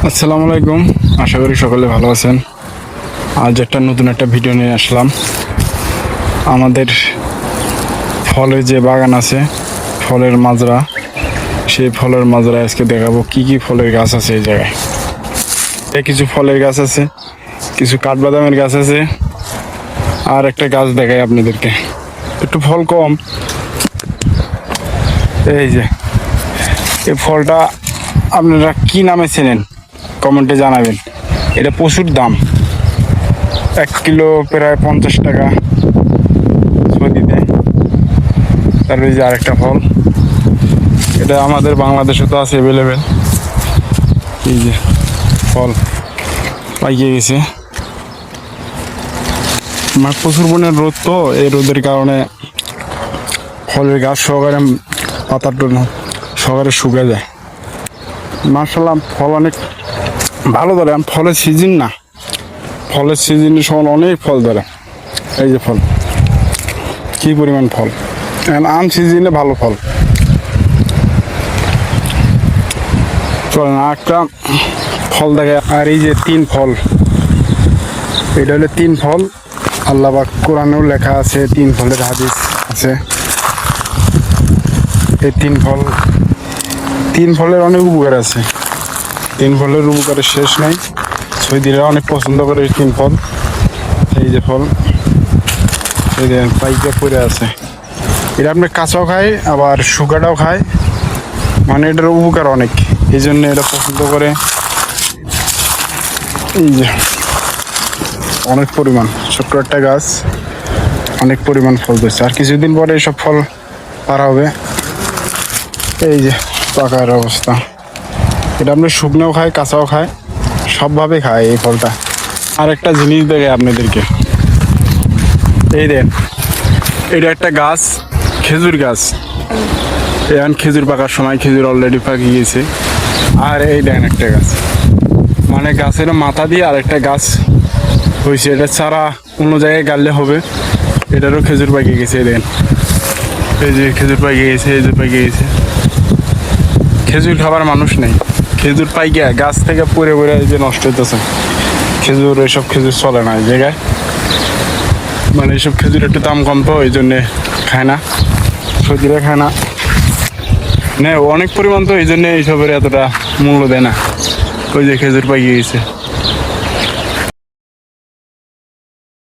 আসসালামু আলাইকুম। আশা করি সকলে ভালো আছেন। আজ নতুন একটা ভিডিও নিয়ে আসলাম। আমাদের ফলের যে বাগান আছে, ফলের মাজরা, সেই ফলের মাজরা আজকে দেখাবো কি কি ফলের গাছ আছে এই জায়গায়। কিছু ফলের গাছ আছে, কিছু কাঠবাদামের গাছ আছে, আর একটা গাছ দেখাই আপনাদেরকে, একটু ফল কম। এই যে এই ফলটা আপনারা কি নামে চেনেন কমেন্টে জানাবেন। এটা প্রচুর দাম, 1 কিলো প্রায় 50 টাকা সৌদিতে। তারপরে যে আরেকটা ফল, এটা আমাদের বাংলাদেশে তো আছে অ্যাভেলেবেল। এই যে ফল পাইকে গেছে, আমার প্রচুর পরিমাণে রোদ, তো এই রোদের কারণে ফলের গাছ সহকারে পাতার সহকারে শুকিয়ে যায়। মাশাআল্লাহ ফল অনেক ভালো ধরে, ফলের সিজন না, ফলের সিজনের সময় অনেক ফল ধরে। এই যে ফল, কি পরিমাণ ফল, আন সিজনে ভালো ফল। চলেন একটা ফল দেখে। আর এই যে 3 ফল, এটা হলো 3 ফল। আল্লাহ পাক কোরআনেও লেখা আছে 3 ফলের হাদিস আছে। এই 3 ফল, 3 ফলের অনেক উপকার আছে। 3 ফলের উপকারের শেষ নাই। সৌদিরা অনেক পছন্দ করে এই 3 ফল। এই যে ফল, এই যে পাইকা পড়ে আছে। এটা আপনি কাঁচাও খায়, আবার শুকাটাও খায়, মানে এটার উপকার অনেক, এই জন্য এটা পছন্দ করে। এই যে অনেক পরিমাণ, ছোট্ট একটা গাছ, অনেক পরিমাণ ফল ধরছে। আর কিছুদিন পরে এইসব ফল পারা হবে। এই যে পাকার অবস্থা, এটা আপনি শুকনোও খায়, কাঁচাও খায়, সবভাবে খায় এই ফলটা। আর একটা জিনিস দেখে আপনাদেরকে, এই দেন, এটা একটা গাছ, খেজুর গাছ। এখন খেজুর পাকার সময়, খেজুর অলরেডি পাকি গেছে। আর এই দেন একটা গাছ, মানে গাছের মাথা দিয়ে আর একটা গাছ হয়েছে। এটা চারা অন্য জায়গায় গাড়লে হবে। এটারও খেজুর পাকিয়ে গেছে। দেন এই যে খেজুর পাকিয়ে গেছে, এই যে পাকিয়ে গেছে। খেজুর খাবার মানুষ নেই, খেজুর পাইকা গাছ থেকে পড়ে পড়ে এই যে নষ্ট হইতেছে। খেজুর, এসব খেজুর চলে না এই জায়গায়, মানে এইসব খেজুর একটু দাম কম, তো এই জন্যে খায় না, সৌদিরা খায় না, অনেক পরিমাণ, তো এই জন্যে এইসবের এতটা মূল্য দেয় না। ওই যে খেজুর পাইকে গেছে।